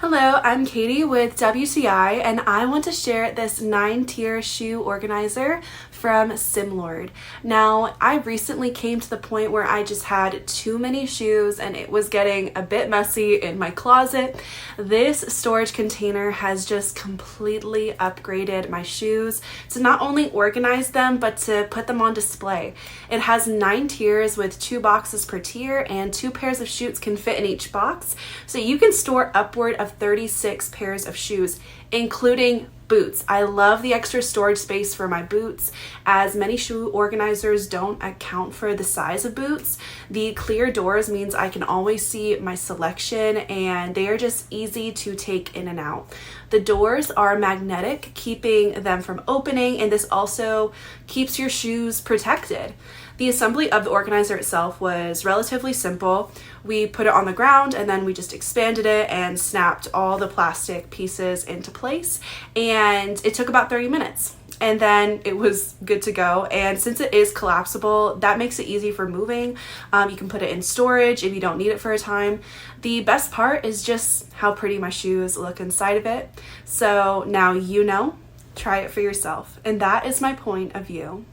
Hello, I'm Katie with WCI, and I want to share this 9-tier shoe organizer from CIMLORD. Now, I recently came to the point where I just had too many shoes and it was getting a bit messy in my closet. This storage container has just completely upgraded my shoes to not only organize them, but to put them on display. It has 9 tiers with 2 boxes per tier, and 2 pairs of shoes can fit in each box. So you can store upward of 36 pairs of shoes, including boots. I love the extra storage space for my boots, as many shoe organizers don't account for the size of boots. The clear doors means I can always see my selection, and they are just easy to take in and out. The doors are magnetic, keeping them from opening, and this also keeps your shoes protected. The assembly of the organizer itself was relatively simple. We put it on the ground and then we just expanded it and snapped all the plastic pieces into place, and it took about 30 minutes. And then it was good to go. And since it is collapsible, that makes it easy for moving. You can put it in storage if you don't need it for a time. The best part is just how pretty my shoes look inside of it. So now you know, try it for yourself. And that is my point of view.